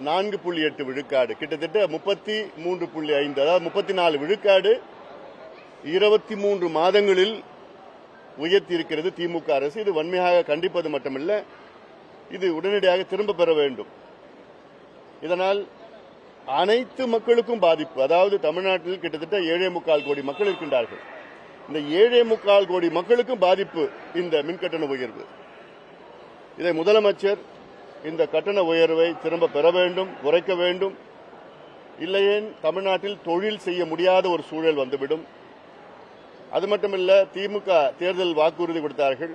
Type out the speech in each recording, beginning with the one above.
4.8 விழுக்காடு, கிட்டத்தட்ட 33.5, அதாவது 34 விழுக்காடு 23 மாதங்களில் உயர்த்தி இருக்கிறது திமுக அரசு. இது வன்மையாக கண்டிப்பது மட்டுமல்ல, இது உடனடியாக திரும்ப பெற வேண்டும். இதனால் அனைத்து மக்களுக்கும் பாதிப்பு. அதாவது தமிழ்நாட்டில் கிட்டத்தட்ட 7.25 கோடி மக்கள் இருக்கின்றார்கள். இந்த 7.25 கோடி மக்களுக்கும் பாதிப்பு இந்த மின்கட்டண உயர்வு. இதை முதலமைச்சர் இந்த கட்டண உயர்வை திரும்ப பெற வேண்டும், குறைக்க வேண்டும். இல்லையேன் தமிழ்நாட்டில் தொழில் செய்ய முடியாத ஒரு சூழல் வந்துவிடும். அது மட்டுமல்ல, திமுக தேர்தல் வாக்குறுதி கொடுத்தார்கள்.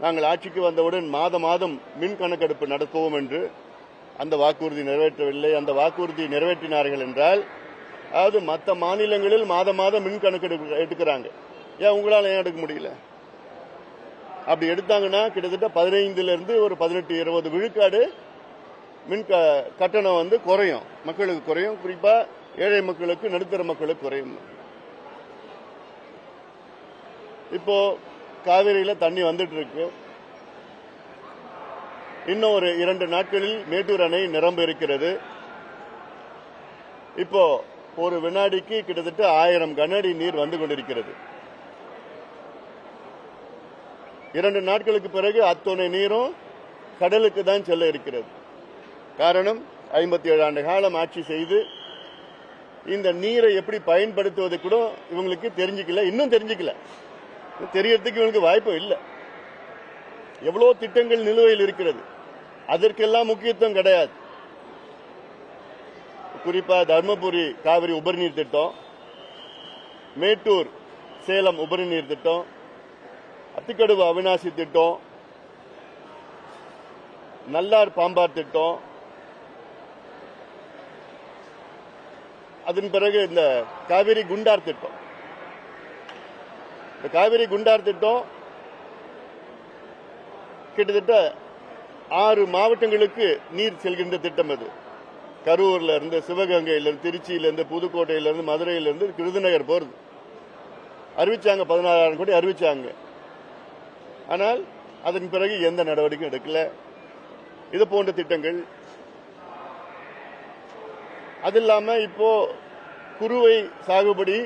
நாங்கள் ஆட்சிக்கு வந்தவுடன் மாதம் மின் கணக்கெடுப்பு நடத்துவோம் என்று. அந்த வாக்குறுதி நிறைவேற்றவில்லை. அந்த வாக்குறுதி நிறைவேற்றினார்கள் என்றால், அதாவது மற்ற மாநிலங்களில் மாதம் மின் கணக்கெடுப்பு எடுக்கிறாங்க. ஏன் உங்களால் ஏன் எடுக்க முடியல? அப்படி எடுத்தாங்கன்னா கிட்டத்தட்ட 15 ஒரு 18-20 விழுக்காடு மின் கட்டணம் குறையும், மக்களுக்கு குறையும். குறிப்பா ஏழை மக்களுக்கு, நடுத்தர மக்களுக்கு குறையும். இப்போ காவிரியில தண்ணி வந்துட்டு இருக்கு. இன்னும் ஒரு 2 நாட்களில் மேட்டூர் அணை நிரம்ப இருக்கிறது. இப்போ ஒரு வினாடிக்கு கிட்டத்தட்ட 1000 கனஅடி நீர் வந்து கொண்டிருக்கிறது. 2 நாட்களுக்கு பிறகு அத்தனை நீரும் கடலுக்கு தான் செல்ல இருக்கிறது. காரணம், 57 ஆண்டு காலம் ஆட்சி செய்து இந்த நீரை எப்படி பயன்படுத்துவது கூட இவங்களுக்கு தெரிஞ்சுக்கல, இன்னும் தெரிஞ்சுக்கல. தெரியறதுக்கு இவங்களுக்கு வாய்ப்பு இல்லை. எவ்வளவு திட்டங்கள் நிலுவையில் இருக்கிறது, அதற்கெல்லாம் முக்கியத்துவம் கிடையாது. குறிப்பா தர்மபுரி காவிரி உபரிநீர் திட்டம், மேட்டூர் சேலம் உபரிநீர் திட்டம், அத்திக்கடவு அவிநாசி திட்டம், நல்லார் பாம்பார் திட்டம், அதன் பிறகு இந்த காவிரி குண்டார் திட்டம். இந்த காவிரி குண்டார் திட்டம் கிட்டத்தட்ட 6 மாவட்டங்களுக்கு நீர் செல்கின்ற திட்டம். அது கரூர்ல இருந்து, சிவகங்கையிலிருந்து, திருச்சியிலிருந்து, புதுக்கோட்டையிலிருந்து, மதுரையிலிருந்து விருதுநகர் போறது. அறிவிச்சாங்க, 16,000 கோடி அறிவிச்சாங்க. ஆனால் அதன் பிறகு எந்த நடவடிக்கையும் எடுக்கல. இது போன்ற திட்டங்கள். அது இல்லாம இப்போ குறுவை சாகுபடி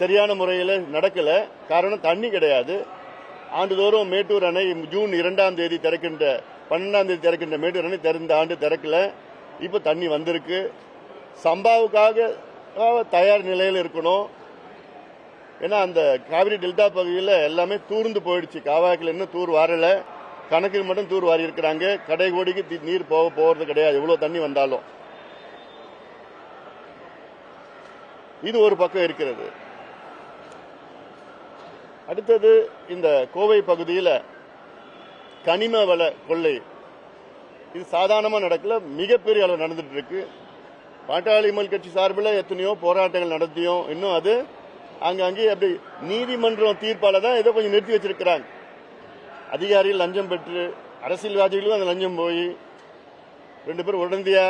சரியான முறையில் நடக்கல. காரணம், தண்ணி கிடையாது. ஆண்டுதோறும் மேட்டூர் அணை ஜூன் 2ஆம் தேதி திறக்கின்ற, 12ஆம் தேதி திறக்கின்ற மேட்டூர் அணை இந்த ஆண்டு திறக்கல. இப்ப தண்ணி வந்திருக்கு. சம்பாவுக்காக தயார் நிலையில் இருக்கணும். ஏன்னா அந்த காவிரி டெல்டா பகுதியில் எல்லாமே தூர்ந்து போயிடுச்சு. காவாக்கில் இன்னும் தூர் வாரல, கணக்கில் மட்டும் தூர் வாரி இருக்கிறாங்க. கடை கோடிக்கு நீர் போறது கிடையாது, எவ்வளவு தண்ணி வந்தாலும். இது ஒரு பக்கம் இருக்கிறது. அடுத்தது, இந்த கோவை பகுதியில் கனிம வள கொள்ளை. இது சாதாரணமா நடக்கல, மிகப்பெரிய அளவு நடந்துட்டு இருக்கு. பாட்டாளி மக்கள் கட்சி சார்பில் எத்தனையோ போராட்டங்கள் நடத்தியும் இன்னும் அது அங்கங்கே அப்படி நீதிமன்றம் தீர்ப்பால தான் ஏதோ கொஞ்சம் நிறுத்தி வச்சிருக்கிறாங்க. அதிகாரிகள் லஞ்சம் பெற்று, அரசியல்வாதிகளும் அந்த லஞ்சம் போய் 2 பேரும் உடனடியா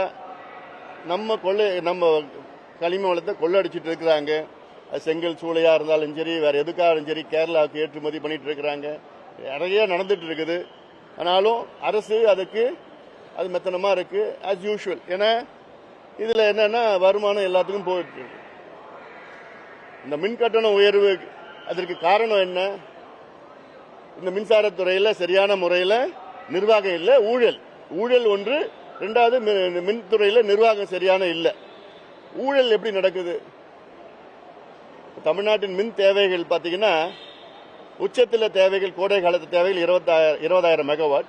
நம்ம கனிம வளத்தை கொள்ளடிச்சிட்டு இருக்கிறாங்க. அது செங்கல் சூளையா இருந்தாலும் சரி, வேற எதுக்காக சரி, கேரளாவுக்கு ஏற்றுமதி பண்ணிட்டு இருக்கிறாங்க. நிறைய நடந்துட்டு இருக்குது. ஆனாலும் அரசு அதுக்கு அது மெத்தனமா இருக்கு, ஆஸ் யூஷுவல். ஏன்னா இதுல என்னன்னா வருமானம் எல்லாத்துக்கும் போயிட்டு இருக்கு. இந்த மின்கட்டண உயர்வு, அதற்கு காரணம் என்ன? இந்த மின்சாரத்துறையில சரியான முறையில் நிர்வாகம் இல்லை, ஊழல் ஒன்று. 2வது, மின்துறையில நிர்வாகம் சரியான இல்லை. ஊழல் எப்படி நடக்குது? தமிழ்நாட்டின் மின் தேவைகள் பாத்தீங்கன்னா, உச்சத்தில் தேவைகள், கோடை காலத்து தேவைகள் 20,000 மெகாவாட்.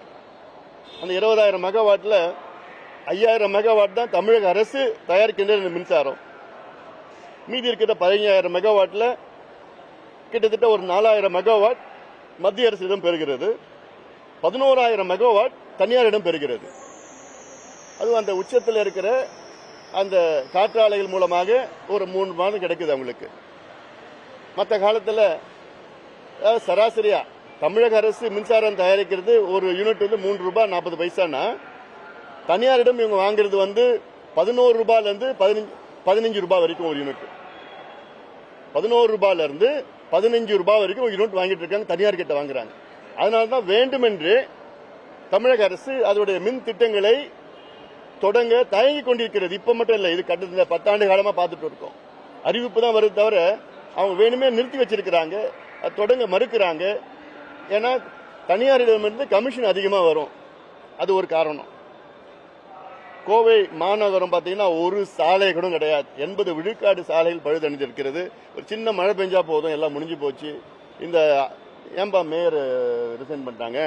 அந்த 20,000 மெகாவாட்ல 5,000 மெகாவாட் தான் தமிழக அரசு தயாரிக்கின்ற மின்சாரம். மீதி இருக்கிற 15,000 மெகாவாட்ல கிட்டத்தட்ட ஒரு 4,000 மெகாவாட் மத்திய அரசிடம் பெறுகிறது. 11,000 மெகாவாட் தனியாரிடம் பெறுகிறது. அது அந்த உச்சத்தில் இருக்கிற அந்த காற்றாலைகள் மூலமாக ஒரு 3 மாதம் கிடைக்குது அவங்களுக்கு. மற்ற காலத்தில் சராசரியா தமிழக அரசு மின்சாரம் தயாரிக்கிறது ஒரு யூனிட் ₹3.40. தனியாரிடம் இவங்க வாங்குறது ₹11 ₹15 வரைக்கும் ஒரு யூனிட். ₹11 ₹15 வரைக்கும் ஒரு யூனிட் வாங்கிட்டு இருக்காங்க, தனியார் கிட்ட வாங்குறாங்க. அதனாலதான் வேண்டுமென்று தமிழக அரசு அதனுடைய மின் திட்டங்களை தொடங்க தயங்கி கொண்டிருக்கிறது. இப்ப மட்டும் இல்ல, இது கிட்டத்தட்ட 10 ஆண்டு காலமா பார்த்துட்டு இருக்கோம். அறிவிப்பு தான் வருது தவிர அவங்க வேணுமே நிறுத்தி வச்சிருக்கிறாங்க, தொடங்க மறுக்கிறாங்க. ஏன்னா தனியாரிடமிருந்து கமிஷன் அதிகமா வரும், அது ஒரு காரணம். கோவை மாநகரம் பார்த்தீங்கன்னா ஒரு சாலை கூட கிடையாது. 80 விழுக்காடு சாலைகள் பழுதடைஞ்சிருக்கிறது. ஒரு சின்ன மழை பெஞ்சா போதும், எல்லாம் முடிஞ்சு போச்சு. இந்த ஏன்பா மேயர் ரிசைன் பண்ணிட்டாங்க?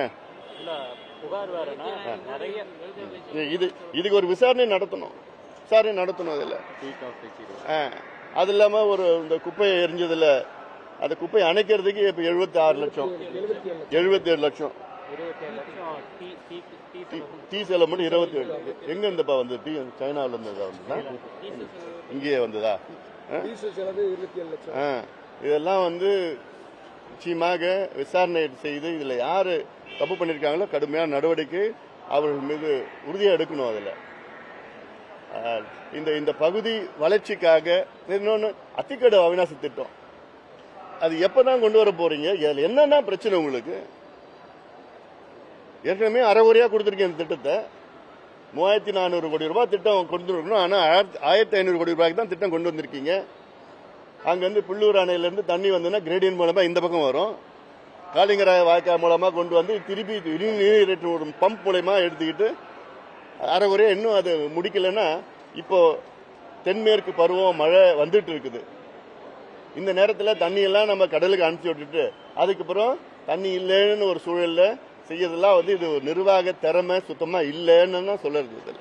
இதுக்கு ஒரு விசாரணை நடத்தணும். இதுல அது இல்லாம ஒரு இந்த குப்பையை எரிஞ்சதுல அந்த குப்பையை அணைக்கிறதுக்கு இப்ப 76 லட்சம் 77 லட்சம் டீ சேலை மட்டும் 27. எங்க இருந்தப்பா வந்து டீ சைனாவில இருந்ததா வந்ததா இங்கேயே வந்ததா? இதெல்லாம் வந்து நிச்சயமாக விசாரணை செய்து இதுல யாரு தப்பு பண்ணிருக்காங்களோ கடுமையான நடவடிக்கை அவர்கள் மீது உறுதியா எடுக்கணும். அதுல இந்த பகுதி வளர்ச்சிக்காக இன்னொன்னு அத்திக்கடை அவிநாசி திட்டம், அது எப்பதான் கொண்டு வர போறீங்க? என்னன்னா பிரச்சனை உங்களுக்கு? ஏற்கனவே அரைகுறையா கொடுத்திருக்கீங்க இந்த திட்டத்தை. 3400 கோடி ரூபாய் திட்டம் கொண்டு வரணும். ஆனா 1500 கோடி ரூபாய்க்கு தான் திட்டம் கொண்டு வந்திருக்கீங்க. அங்கிருந்து புள்ளூர் அணையிலிருந்து தண்ணி வந்ததுன்னா கிரேடியன் மூலமா இந்த பக்கம் வரும். காளிங்கராய வாய்க்கால் மூலமா கொண்டு வந்து திருப்பி நீரேற்று ஒரு பம்ப் மூலமா எடுத்துக்கிட்டு அரைகுறையா இன்னும் அது முடிக்கலன்னா இப்போ தென்மேற்கு பருவம் மழை வந்துட்டு இருக்குது. இந்த நேரத்தில் தண்ணி எல்லாம் நம்ம கடலுக்கு அனுப்பிச்சு விட்டுட்டு அதுக்கப்புறம் தண்ணி இல்லைன்னு ஒரு சூழல்ல செய்யறதெல்லாம் வந்து இது நிர்வாக திறமை சுத்தமா இல்லைன்னு சொல்லுறது.